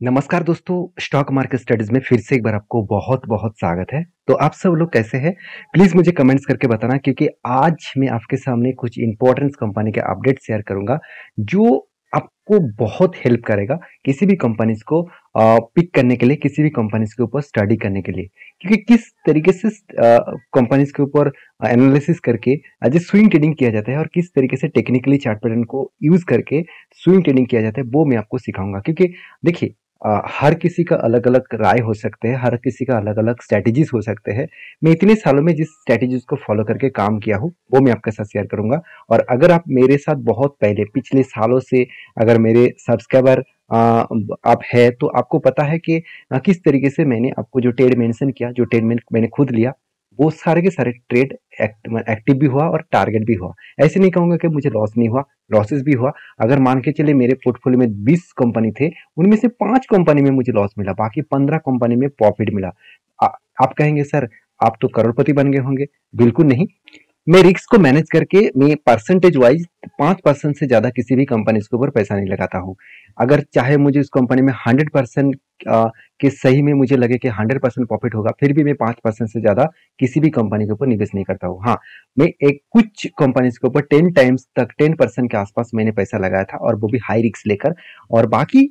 नमस्कार दोस्तों, stock market studies में फिर से एक बार आपको बहुत-बहुत स्वागत है। तो आप सब लोग कैसे हैं? प्लीज़ मुझे कमेंट्स करके बताना क्योंकि आज मैं आपके सामने कुछ इम्पोर्टेंट कंपनी के अपडेट शेयर करूँगा, जो आपको बहुत हेल्प करेगा किसी भी कंपनीज़ को पिक करने के लिए, किसी भी कंपनीज़ के ऊपर स्टडी करने के लिए। क्योंकि किस तरीके से कंपनीज़ के ऊपर एनालिसिस करके जो स्विंग ट्रेडिंग किया जाता है और किस तरीके से टेक्निकली चार्ट पैटर्न को यूज़ करके स्विंग ट्रेडिंग किया जाता है, वो मैं आपको सिखाऊँगा। क्योंकि देखिए हर किसी का अलग-अलग राय हो सकते हैं, हर किसी का अलग-अलग स्ट्रैटेजीज़ हो सकते हैं। मैं इतने सालों में जिस स्ट्रैटेजीज़ को फ़ॉलो करके काम किया हूँ, वो मैं आपके साथ शेयर करूँगा। और अगर आप मेरे साथ बहुत पहले पिछले सालों से अगर मेरे सब्सक्राइबर आप हैं, तो आपको पता है कि किस तरीके से मैंने आपको जो ट्रेड मेंशन किया, जो ट्रेड मैंने खुद लिया, वो सारे के सारे ट्रेड एक्टिव भी हुआ और टारगेट भी हुआ। ऐसे नहीं कहूँगा कि मुझे लॉस नहीं हुआ, लॉसेस भी हुआ। अगर मान के चलिए मेरे पोर्टफोलियो में 20 कंपनी थे, उनमें से 5 कंपनी में मुझे लॉस मिला, बाकी 15 कंपनी में प्रॉफिट मिला। आ, आप कहेंगे सर आप तो करोड़पति बन गए होंगे। बिल्कुल नहीं। मैं रिस्क को मैनेज करके मैं परसेंटेज वाइज 5% से ज्यादा किसी भी कंपनी के ऊपर पैसा नहीं लगाता हूँ। अगर चाहे मुझे उस कंपनी में 100% के सही में मुझे लगे कि 100% प्रॉफिट होगा, फिर भी मैं 5% से ज्यादा किसी भी कंपनी के ऊपर निवेश नहीं करता हूँ। हाँ, मैं एक कुछ कंपनीज के ऊपर 10 टाइम्स तक 10% के आसपास मैंने पैसा लगाया था, और वो भी हाई रिस्क लेकर। और बाकी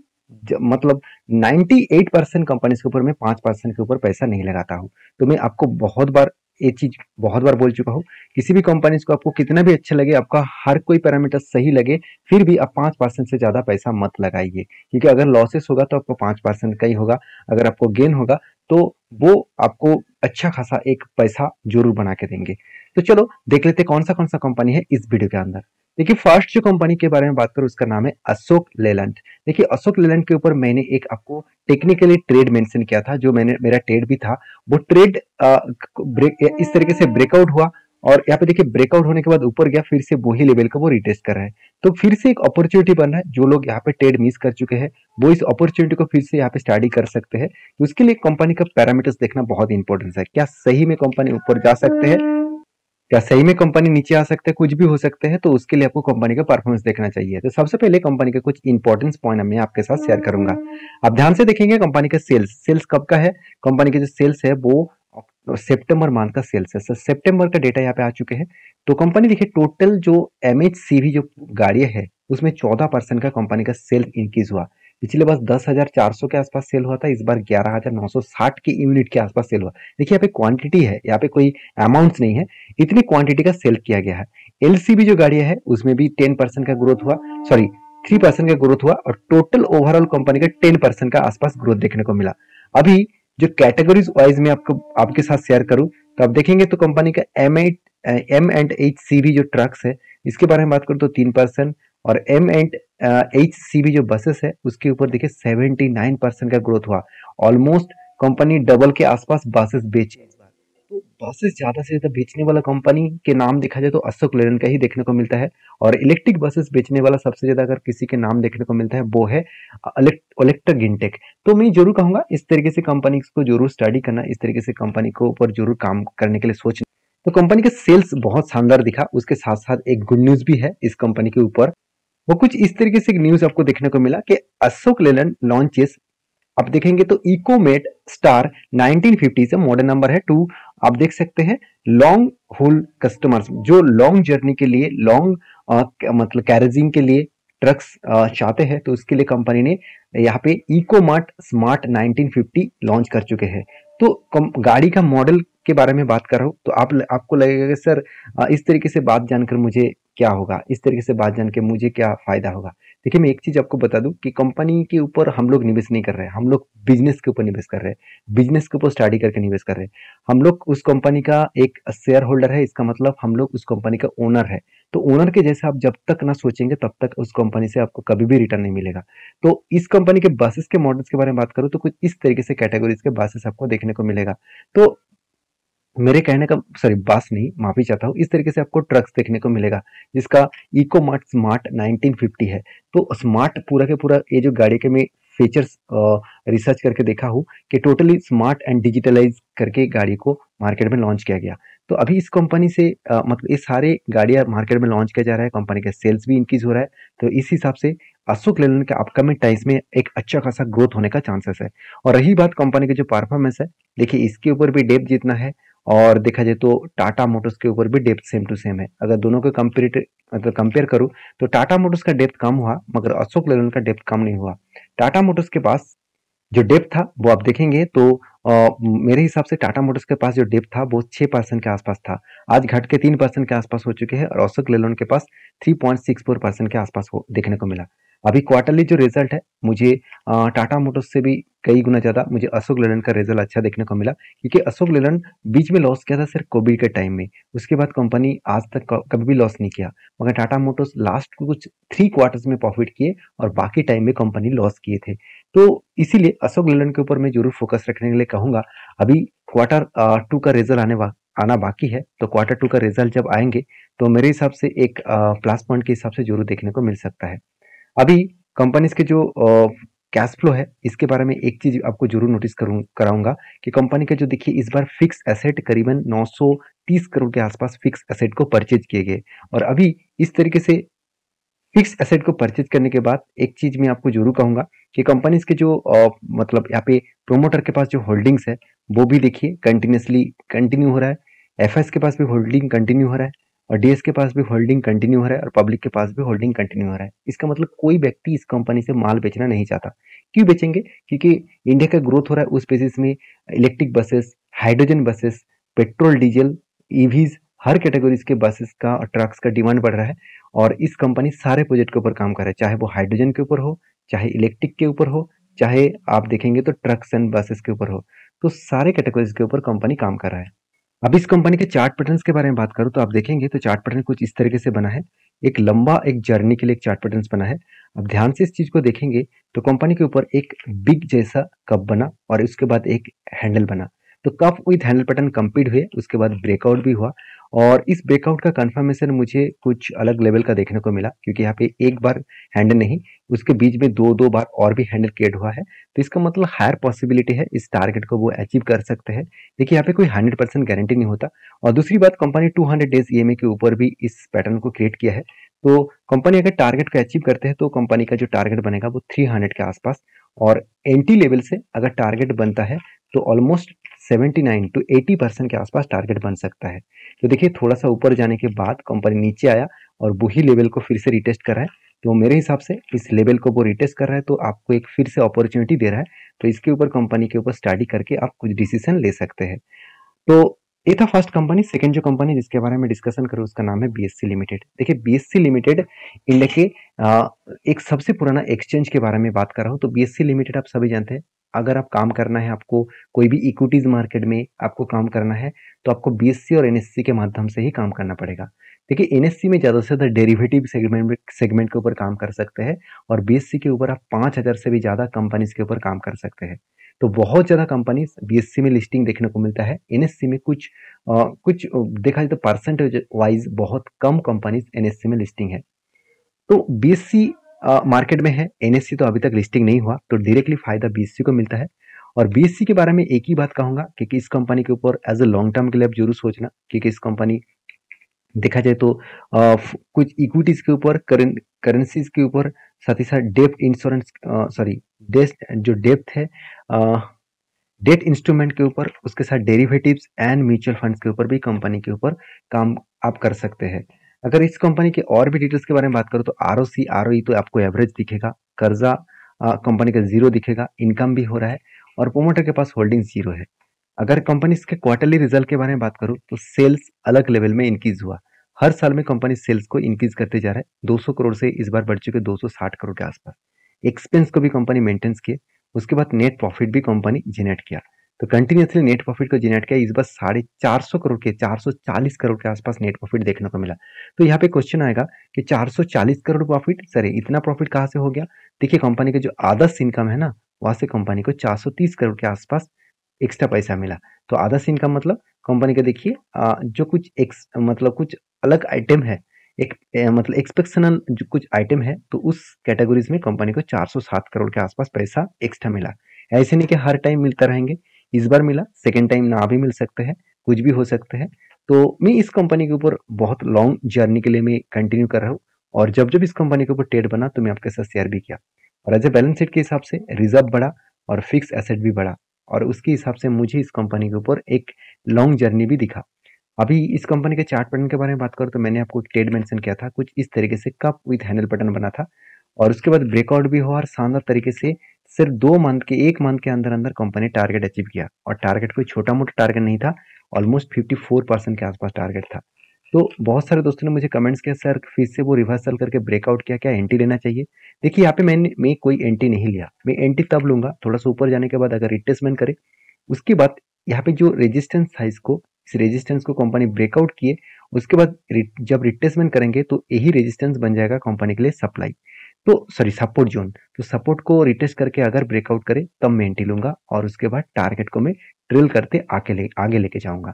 मतलब 98% कंपनीज के ऊपर मैं 5% के ऊपर पैसा नहीं लगाता हूँ। तो मैं आपको बहुत बार ये चीज बहुत बार बोल चुका हूँ, किसी भी कंपनीज को आपको कितना भी अच्छा लगे, आपका हर कोई पैरामीटर सही लगे, फिर भी आप 5% से ज्यादा पैसा मत लगाइए। क्योंकि अगर लॉसेस होगा तो आपको 5% का ही होगा, अगर आपको गेन होगा तो वो आपको अच्छा खासा एक पैसा जरूर बना के देंगे। तो चलो देख लेते कौन सा कंपनी है इस वीडियो के अंदर। देखिए, फर्स्ट जो कंपनी के बारे में बात करूं उसका नाम है अशोक लेलैंड। देखिए, अशोक लेलैंड के ऊपर मैंने एक आपको टेक्निकली ट्रेड मेंशन किया था, जो मैंने मेरा ट्रेड भी था। वो ट्रेड ब्रेक इस तरीके से ब्रेकआउट हुआ, और यहाँ पे देखिए ब्रेकआउट होने के बाद ऊपर गया, फिर से वही लेवल का वो रिटेस्ट कर रहा है। तो फिर से एक अपॉर्चुनिटी बन रहा है। जो लोग यहाँ पे ट्रेड मिस कर चुके हैं, वो इस अपॉर्चुनिटी को फिर से यहाँ पे स्टडी कर सकते हैं। तो उसके लिए कंपनी का पैरामीटर्स देखना बहुत इंपॉर्टेंट है। क्या सही में कंपनी ऊपर जा सकते हैं, क्या सही में कंपनी नीचे आ सकते हैं, कुछ भी हो सकते हैं। तो उसके लिए आपको कंपनी का परफॉर्मेंस देखना चाहिए। तो सबसे पहले कंपनी के कुछ इंपॉर्टेंट पॉइंट मैं आपके साथ शेयर करूंगा। आप ध्यान से देखेंगे कंपनी का सेल्स कब का है। कंपनी के जो सेल्स है वो सितंबर मंथ का सेल्स है। सितंबर का डेटा यहाँ पे आ चुके हैं। तो कंपनी देखिए, टोटल जो MHCV जो गाड़ियां है उसमें 14% का कंपनी का सेल इंक्रीज हुआ। पिछले बार 10,400 के आसपास सेल हुआ था, इस बार 11,960 के यूनिट के आसपास सेल हुआ। देखिए, यहाँ पे क्वांटिटी है, यहाँ पे कोई अमाउंट्स नहीं है, इतनी क्वांटिटी का सेल किया गया है। LCV जो गाड़ियां है उसमें भी 10% का ग्रोथ हुआ, सॉरी 3% का ग्रोथ हुआ, और टोटल ओवरऑल कंपनी का 10% का आसपास ग्रोथ देखने को मिला। अभी जो कैटेगरीज वाइज में आपको आपके साथ शेयर करूं, तो आप देखेंगे तो कंपनी का M&HCV जो ट्रक्स है, इसके बारे में बात करूं तो 3%, और M&HCV जो बसेस है उसके ऊपर देखिए 79% का ग्रोथ हुआ। ऑलमोस्ट कंपनी डबल के आसपास बसेस बेची इस बार। तो बसेस ज्यादा से ज्यादा बेचने वाला कंपनी के नाम देखा जाए तो अशोक लेलैंड का ही देखने को मिलता है। और इलेक्ट्रिक बसेस बेचने वाला सबसे ज्यादा अगर किसी के नाम देखने को मिलता है वो है इलेक्ट्रा गिनटेक। तो मैं जरूर कहूंगा इस तरीके से कंपनी को जरूर स्टडी करना, इस तरीके से कंपनी को ऊपर जरूर काम करने के लिए सोचना। तो कंपनी का सेल्स बहुत शानदार दिखा, उसके साथ साथ एक गुड न्यूज भी है इस कंपनी के ऊपर। वो कुछ इस तरीके से न्यूज आपको देखने को मिला कि अशोक लेलैंड लॉन्चेस, आप देखेंगे तो इकोमेट स्टार 1950 से मॉडल नंबर है 2। आप देख सकते हैं लॉन्ग हुल कस्टमर्स जो लॉन्ग जर्नी के लिए, लॉन्ग मतलब कैरेजिंग के लिए ट्रक्स चाहते हैं, तो उसके लिए कंपनी ने यहाँ पे इकोमार्ट स्मार्ट 1950 लॉन्च कर चुके हैं। तो गाड़ी का मॉडल के बारे में बात कर रहा हूँ, तो आपको लगेगा कि सर इस तरीके से बात जानकर मुझे क्या होगा, इस तरीके से बात जान के मुझे क्या फायदा होगा। देखिए, मैं एक चीज आपको बता दूं कि कंपनी के ऊपर हम लोग निवेश नहीं कर रहे हैं, हम लोग बिजनेस के ऊपर निवेश कर रहे हैं, बिजनेस के ऊपर स्टडी करके निवेश कर रहे हैं। हम लोग उस कंपनी का एक शेयर होल्डर है, इसका मतलब हम लोग उस कंपनी का ओनर है। तो ओनर के जैसे आप जब तक ना सोचेंगे तब तक उस कंपनी से आपको कभी भी रिटर्न नहीं मिलेगा। तो इस कंपनी के बसेस के मॉडल्स के बारे में बात करूं तो कुछ इस तरीके से कैटेगरीज के बसेस आपको देखने को मिलेगा। तो मेरे कहने का, सॉरी बस नहीं, माफी चाहता हूँ, इस तरीके से आपको ट्रक्स देखने को मिलेगा जिसका इकोमार्ट स्मार्ट 1950 है। तो स्मार्ट पूरा के पूरा ये जो गाड़ी के मैं फीचर्स रिसर्च करके देखा हूँ कि टोटली स्मार्ट एंड डिजिटलाइज करके गाड़ी को मार्केट में लॉन्च किया गया। तो अभी इस कंपनी से मतलब ये सारे गाड़ियाँ मार्केट में लॉन्च किया जा रहा है, कंपनी का सेल्स भी इंक्रीज हो रहा है। तो इस हिसाब से अशोक लेलैंड के अपकमिंग टाइम्स में एक अच्छा खासा ग्रोथ होने का चांसेस है। और रही बात कंपनी की जो परफॉर्मेंस है, देखिए इसके ऊपर भी डेप्थ जितना है और देखा जाए तो टाटा मोटर्स के ऊपर भी डेप्थ सेम टू सेम है। अगर दोनों को कंपेयर करूँ तो टाटा मोटर्स का डेप्थ कम हुआ मगर अशोक लेलैंड का डेप्थ कम नहीं हुआ। टाटा मोटर्स के पास जो डेप्थ था वो आप देखेंगे तो मेरे हिसाब से टाटा मोटर्स के पास जो डेप्थ था वो 6% के आसपास था। आज घट के 3% के आसपास हो चुके हैं और अशोक लेलैंड के पास 3.64% के आसपास हो देखने को मिला। अभी क्वार्टरली जो रिजल्ट है मुझे टाटा मोटर्स से भी कई गुना ज़्यादा मुझे अशोक लेलैंड का रिजल्ट अच्छा देखने को मिला, क्योंकि अशोक लेलैंड बीच में लॉस किया था सिर्फ कोविड के टाइम में। उसके बाद कंपनी आज तक कभी भी लॉस नहीं किया, मगर टाटा मोटर्स लास्ट कुछ 3 क्वार्टर्स में प्रॉफिट किए और बाकी टाइम में कंपनी लॉस किए थे। तो इसीलिए अशोक लेलैंड के ऊपर मैं जरूर फोकस रखने के लिए कहूंगा। अभी क्वार्टर 2 का रिजल्ट आना बाकी है, तो क्वार्टर 2 का रिजल्ट जब आएंगे तो मेरे हिसाब से एक प्लस पॉइंट के हिसाब से जरूर देखने को मिल सकता है। अभी कंपनीज के जो कैश फ्लो है इसके बारे में एक चीज आपको जरूर नोटिस कराऊंगा कि कंपनी का जो देखिए इस बार फिक्स एसेट करीबन 930 करोड़ के आसपास फिक्स एसेट को परचेज किए गए। और अभी इस तरीके से फिक्स एसेट को परचेज करने के बाद एक चीज मैं आपको जरूर कहूंगा कि कंपनीज के जो मतलब यहाँ पे प्रोमोटर के पास जो होल्डिंग्स है वो भी देखिए कंटिन्यूसली कंटिन्यू हो रहा है। एफएस के पास भी होल्डिंग कंटिन्यू हो रहा है और डीएस के पास भी होल्डिंग कंटिन्यू हो रहा है और पब्लिक के पास भी होल्डिंग कंटिन्यू हो रहा है। इसका मतलब कोई व्यक्ति इस कंपनी से माल बेचना नहीं चाहता। क्यों बेचेंगे? क्योंकि इंडिया का ग्रोथ हो रहा है उस बेसिस में। Electric buses, hydrogen buses, petrol diesel, EVs, हर कैटेगरीज के बसेस का और ट्रक्स का डिमांड बढ़ रहा है और इस कंपनी सारे प्रोजेक्ट के ऊपर काम कर रहा है, चाहे वो हाइड्रोजन के ऊपर हो, चाहे इलेक्ट्रिक के ऊपर हो, चाहे आप देखेंगे तो ट्रक्स एंड बसेस के ऊपर हो। तो सारे कैटेगरीज के ऊपर कंपनी काम कर रहा है। अब इस कंपनी के चार्ट पैटर्न्स के बारे में बात करूं तो आप देखेंगे तो चार्ट पैटर्न कुछ इस तरीके से बना है। एक लंबा एक जर्नी के लिए एक चार्ट पैटर्न बना है। अब ध्यान से इस चीज को देखेंगे तो कंपनी के ऊपर एक बिग जैसा कप बना और उसके बाद एक हैंडल बना। तो cup with handle pattern complete हुए, उसके बाद ब्रेकआउट भी हुआ और इस ब्रेकआउट का कंफर्मेशन मुझे कुछ अलग लेवल का देखने को मिला, क्योंकि यहाँ पे एक बार हैंडल नहीं, उसके बीच में दो दो बार और भी हैंडल क्रिएट हुआ है। तो इसका मतलब हायर पॉसिबिलिटी है इस टारगेट को वो अचीव कर सकते हैं। देखिए यहाँ पे कोई 100% गारंटी नहीं होता। और दूसरी बात, कंपनी 200 डेज ईएमए के ऊपर भी इस पैटर्न को क्रिएट किया है। तो कंपनी अगर टारगेट को अचीव करते हैं तो कंपनी का जो टारगेट बनेगा वो 300 के आसपास, और एंटी लेवल से अगर टारगेट बनता है तो ऑलमोस्ट 79 to 80% के आसपास टारगेट बन सकता है। तो देखिए थोड़ा सा ऊपर जाने के बाद कंपनी नीचे आया और वही लेवल को फिर से रिटेस्ट कर रहा है। तो मेरे हिसाब से इस लेवल को वो रिटेस्ट कर रहा है तो आपको एक फिर से अपॉर्चुनिटी दे रहा है। तो इसके ऊपर कंपनी के ऊपर स्टडी करके आप कुछ डिसीजन ले सकते हैं। तो ये था फर्स्ट कंपनी। सेकंड जो कंपनी जिसके बारे में डिस्कशन करूँ उसका नाम है बीएससी लिमिटेड। देखिए बीएससी लिमिटेड इंडिया के एक सबसे पुराना एक्सचेंज के बारे में बात कर रहा हूँ। तो बीएससी लिमिटेड आप सभी जानते हैं, अगर आप काम करना है, आपको कोई भी इक्विटीज मार्केट में आपको काम करना है तो आपको बीएससी और एनएससी के माध्यम से ही काम करना पड़ेगा। देखिए एनएससी में ज्यादा से ज्यादा डेरिवेटिव सेगमेंट के ऊपर काम कर सकते हैं और बीएससी के ऊपर आप 5000 से भी ज्यादा कंपनीज के ऊपर काम कर सकते हैं। तो बहुत ज्यादा कंपनीज बीएससी में लिस्टिंग देखने को मिलता है। एनएससी में कुछ देखा जाए तो परसेंटेज वाइज बहुत कम कंपनीज एनएससी में लिस्टिंग है। तो बीएससी मार्केट में है, एनएससी तो अभी तक लिस्टिंग नहीं हुआ, तो डायरेक्टली फायदा बीएससी को मिलता है। और बीएससी के बारे में एक ही बात कहूंगा कि इस कंपनी के ऊपर एज ए लॉन्ग टर्म के लिए आप जरूर सोचना, क्योंकि इस कंपनी देखा जाए तो कुछ इक्विटीज के ऊपर, करेंसीज के ऊपर, साथ ही साथ डेप्थ इंश्योरेंस सॉरी जो डेप्थ है डेट इंस्ट्रूमेंट के ऊपर, उसके साथ डेरिवेटिव्स एंड म्यूचुअल फंड्स के ऊपर भी कंपनी के ऊपर काम आप कर सकते हैं। अगर इस कंपनी के और भी डिटेल्स के बारे में बात करूं तो आरओसी आरओई तो आपको एवरेज दिखेगा, कर्जा कंपनी का जीरो दिखेगा, इनकम भी हो रहा है और प्रोमोटर के पास होल्डिंग जीरो है। अगर कंपनी के क्वार्टरली रिजल्ट के बारे में बात करूं तो सेल्स अलग लेवल में इंक्रीज हुआ। हर साल में कंपनी सेल्स को इंक्रीज करते जा रहा है, 200 करोड़ से इस बार बढ़ चुके 260 करोड़ के आसपास। एक्सपेंस को भी कंपनी मेंटेन किए, उसके बाद नेट प्रॉफिट भी कंपनी जनरेट किया। तो कंटिन्यूसली नेट प्रॉफिट को जनरेट किया, इस बार 450 करोड़ के 440 करोड़ के आसपास नेट प्रॉफिट देखने को मिला। तो यहाँ पे क्वेश्चन आएगा कि 440 करोड़ प्रॉफिट, सर इतना प्रॉफिट कहाँ से हो गया? देखिए कंपनी का जो आदर्श इनकम है ना, वहां से कंपनी को 430 करोड़ के आसपास एक्स्ट्रा पैसा मिला। तो आदर्श इनकम मतलब कंपनी का देखिए जो कुछ मतलब कुछ अलग आइटम है, एक मतलब एक्सपेक्शनल जो कुछ आइटम है, तो उस कैटेगरीज में कंपनी को 407 करोड़ के आसपास पैसा एक्स्ट्रा मिला। ऐसे नहीं कि हर टाइम मिलता रहेंगे, इस बार मिला, सेकेंड टाइम ना भी मिल सकते हैं, कुछ भी हो सकते हैं। तो मैं इस कंपनी के ऊपर बहुत लॉन्ग जर्नी के लिए मैं कंटिन्यू कर रहा हूँ, और जब इस कंपनी के ऊपर ट्रेड बना तो मैं आपके साथ शेयर भी किया। और एज ए बैलेंस शीट के हिसाब से रिजर्व बढ़ा और फिक्स एसेट भी बढ़ा, और उसके हिसाब से मुझे इस कंपनी के ऊपर एक लॉन्ग जर्नी भी दिखा। अभी इस कंपनी के चार्ट पैटर्न के बारे में बात करूँ तो मैंने आपको एक ट्रेड मेंशन किया था, कुछ इस तरीके से कप विद हैंडल पैटर्न बना था, और उसके बाद ब्रेकआउट भी हुआ और शानदार तरीके से सिर्फ 2 मंथ के 1 मंथ के अंदर अंदर कंपनी टारगेट अचीव किया। और टारगेट कोई छोटा मोटा टारगेट नहीं था, ऑलमोस्ट 54% के आसपास टारगेट था। तो बहुत सारे दोस्तों ने मुझे कमेंट्स किया, सर फिर से वो रिवर्सल करके ब्रेकआउट किया, क्या एंट्री लेना चाहिए? देखिए यहाँ पे मैं कोई एंट्री नहीं लिया, मैं एंट्री तब लूंगा थोड़ा सा ऊपर जाने के बाद अगर रिट्रेसमेंट करे। उसके बाद यहाँ पे जो रेजिस्टेंस था इस रेजिस्टेंस को कंपनी ब्रेकआउट किए, उसके बाद जब रिट्रेसमेंट करेंगे तो यही रेजिस्टेंस बन जाएगा कंपनी के लिए सप्लाई, तो सॉरी सपोर्ट जोन। तो सपोर्ट को रिटेस्ट करके अगर ब्रेकआउट करे तब मैं एंट्री लूंगा, और उसके बाद टारगेट को मैं ड्रिल करते आगे लेके जाऊंगा।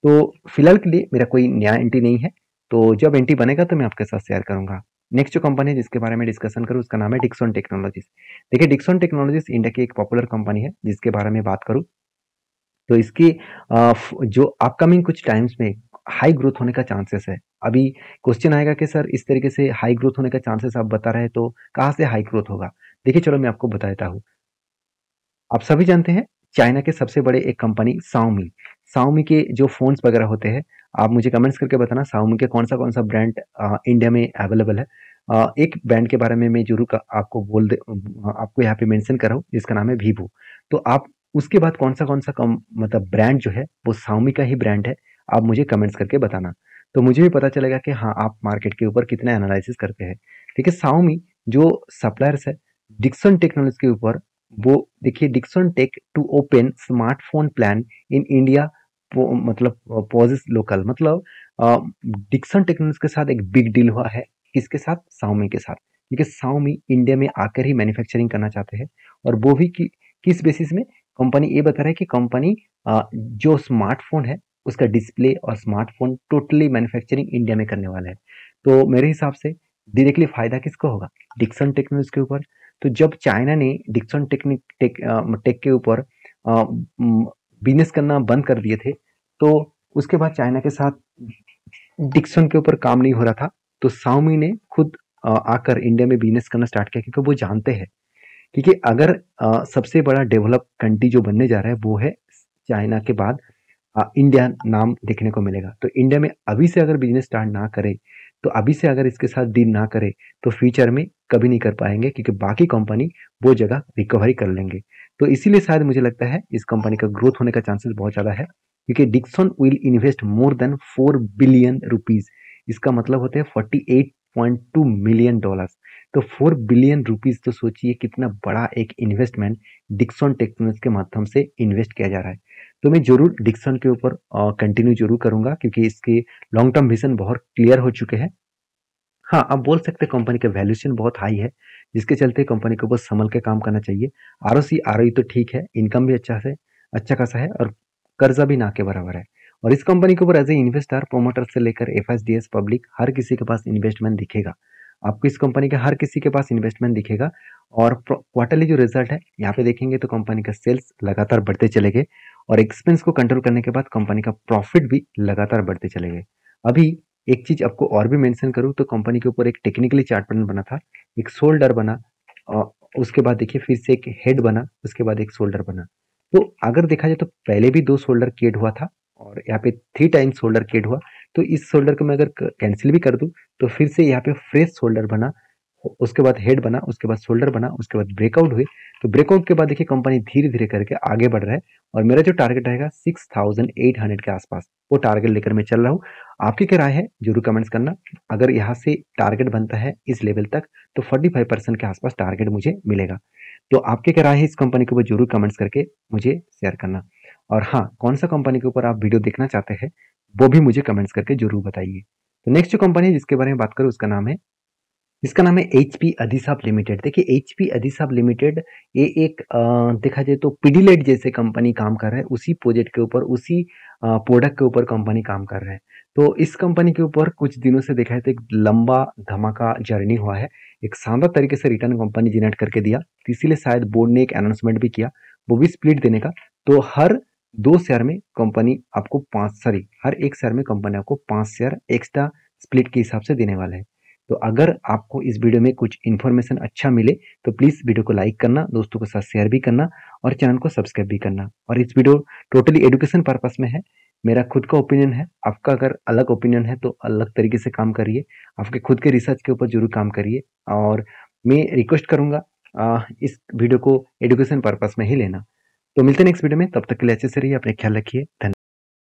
तो फिलहाल के लिए मेरा कोई नया एंट्री नहीं है, तो जब एंट्री बनेगा तो मैं आपके साथ शेयर करूंगा। नेक्स्ट जो कंपनी है जिसके बारे में डिस्कशन करूँ उसका नाम है डिक्सन टेक्नोलॉजीज। देखिए डिक्सन टेक्नोलॉजीज इंडिया की एक पॉपुलर कंपनी है, जिसके बारे में बात करूँ तो इसकी जो अपकमिंग कुछ टाइम्स में हाई ग्रोथ होने का चांसेस है। अभी क्वेश्चन आएगा कि सर इस तरीके से हाई ग्रोथ होने का चांसेस आप बता रहे हैं, तो कहाँ से हाई ग्रोथ होगा? देखिए चलो मैं आपको बता देता हूँ। आप सभी जानते हैं चाइना के सबसे बड़े एक कंपनी साउमी के जो फोन्स वगैरह होते हैं, आप मुझे कमेंट्स करके बताना साउमी के कौन सा ब्रांड इंडिया में अवेलेबल है। एक ब्रांड के बारे में मैं जरूर आपको यहाँ पे मेंशन कर रहा हूँ, जिसका नाम है वीवो। तो आप उसके बाद कौन सा मतलब ब्रांड जो है वो साउमी का ही ब्रांड है, आप मुझे कमेंट्स करके बताना। तो मुझे भी पता चलेगा कि हाँ आप मार्केट के ऊपर कितना एनालिसिस करते हैं। देखिए साउमी जो सप्लायर्स है डिक्सन टेक्नोलॉजी के ऊपर, वो देखिए Dixon tech to open smartphone plan in India, मतलब पॉजेस लोकल, मतलब डिक्सन टेक्नोलॉजी के साथ एक बिग डील हुआ है। किसके साथ? साउमी के साथ, क्योंकि साउमी इंडिया में आकर ही मैन्युफैक्चरिंग करना चाहते हैं, और वो भी किस बेसिस में? कंपनी ये बता रहा है कि कंपनी जो स्मार्टफोन है उसका डिस्प्ले और स्मार्टफोन टोटली मैन्युफैक्चरिंग इंडिया में करने वाला है। तो मेरे हिसाब से डायरेक्टली फायदा किसको होगा? डिक्सन टेक्नोलॉजी के ऊपर। तो जब चाइना ने डिक्सन टेक के ऊपर बिजनेस करना बंद कर दिए थे, तो उसके बाद चाइना के साथ डिक्सन के ऊपर काम नहीं हो रहा था, तो साउमी ने खुद आकर इंडिया में बिजनेस करना स्टार्ट किया, क्योंकि वो जानते हैं क्योंकि अगर सबसे बड़ा डेवलप कंट्री जो बनने जा रहा है वो है चाइना के बाद इंडिया नाम देखने को मिलेगा। तो इंडिया में अभी से अगर बिजनेस स्टार्ट ना करे, तो अभी से अगर इसके साथ डील ना करे तो फ्यूचर में कभी नहीं कर पाएंगे, क्योंकि बाकी कंपनी वो जगह रिकवरी कर लेंगे। तो इसीलिए शायद मुझे लगता है इस कंपनी का ग्रोथ होने का चांसेस बहुत ज़्यादा है, क्योंकि Dixon will invest more than 4 billion rupees. इसका मतलब होते हैं 48.2 मिलियन डॉलर। तो 4 बिलियन रुपीज, तो सोचिए कितना बड़ा एक इन्वेस्टमेंट डिक्सन टेक्नोलॉजी के माध्यम से इन्वेस्ट किया जा रहा है। तो मैं जरूर डिक्सन के ऊपर कंटिन्यू जरूर करूंगा, क्योंकि इसके लॉन्ग टर्म विजन बहुत क्लियर हो चुके हैं। हाँ, आप बोल सकते हैं कंपनी का वैल्यूएशन बहुत हाई है, जिसके चलते कंपनी को बस संभल के काम करना चाहिए। आरओसी आरओई तो ठीक है, इनकम भी अच्छा खासा है, और कर्जा भी ना के बराबर है। और इस कंपनी के ऊपर एज ए इन्वेस्टर, प्रोमोटर से लेकर एफएसडीएस पब्लिक हर किसी के पास इन्वेस्टमेंट दिखेगा। आपको इस कंपनी के हर किसी के पास इन्वेस्टमेंट दिखेगा। और क्वार्टरली जो रिजल्ट है यहाँ पे देखेंगे तो कंपनी का सेल्स लगातार बढ़ते चले गए, और एक्सपेंस को कंट्रोल करने के बाद कंपनी का प्रॉफिट भी लगातार बढ़ते चले गए। अभी एक चीज आपको और भी मेंशन करूँ तो कंपनी के ऊपर एक टेक्निकली चार्ट पैटर्न बना था, एक शोल्डर बना, और उसके बाद देखिए फिर से एक हेड बना, उसके बाद एक शोल्डर बना। तो अगर देखा जाए तो पहले भी 2 शोल्डर क्रिएट हुआ था, और यहाँ पे 3 टाइम्स शोल्डर क्रिएट हुआ। तो इस शोल्डर को मैं अगर कैंसिल भी कर दूं तो फिर से यहाँ पे फ्रेश शोल्डर बना, उसके बाद हेड बना, उसके बाद शोल्डर बना, उसके बाद ब्रेकआउट हुए। तो ब्रेकआउट के बाद देखिए कंपनी धीरे धीरे करके आगे बढ़ रहा है, और मेरा जो टारगेट रहेगा 6800 के आसपास, वो टारगेट लेकर मैं चल रहा हूँ। आपकी क्या राय है जरूर कमेंट्स करना। अगर यहाँ से टारगेट बनता है इस लेवल तक, तो 45% के आसपास टारगेट मुझे मिलेगा। तो आपकी क्या राय है इस कंपनी के ऊपर जरूर कमेंट्स करके मुझे शेयर करना। और हाँ, कौन सा कंपनी के ऊपर आप वीडियो देखना चाहते हैं वो भी मुझे कमेंट्स करके जरूर बताइए। तो नेक्स्ट जो कंपनी है जिसके बारे में बात करूँ उसका नाम है एचपी अधिसाप लिमिटेड। देखिए एचपी अधिसाप लिमिटेड ये एक देखा जाए तो पिडीलाइट जैसे कंपनी काम कर रहा है, उसी प्रोजेक्ट के ऊपर, उसी प्रोडक्ट के ऊपर कंपनी काम कर रहा है। तो इस कंपनी के ऊपर कुछ दिनों से देखा है तो एक लंबा धमाका जर्नी हुआ है, एक शानदार तरीके से रिटर्न कंपनी जनरेट करके दिया, तो इसीलिए शायद बोर्ड ने एक अनाउंसमेंट भी किया वो भी स्प्लिट देने का। तो हर 2 शेयर में कंपनी आपको 5 सॉरी हर एक शेयर में कंपनी आपको 5 शेयर एक्स्ट्रा स्प्लिट के हिसाब से देने वाला है। तो अगर आपको इस वीडियो में कुछ इन्फॉर्मेशन अच्छा मिले तो प्लीज़ वीडियो को लाइक करना, दोस्तों के साथ शेयर भी करना और चैनल को सब्सक्राइब भी करना। और इस वीडियो टोटली एजुकेशन पर्पस में है, मेरा खुद का ओपिनियन है, आपका अगर अलग ओपिनियन है तो अलग तरीके से काम करिए, आपके खुद के रिसर्च के ऊपर ज़रूर काम करिए और मैं रिक्वेस्ट करूँगा इस वीडियो को एजुकेशन पर्पस में ही लेना। तो मिलते हैं नेक्स्ट वीडियो में, तब तक के लिए अच्छे से रहिए, अपना ख्याल रखिए। धन्यवाद।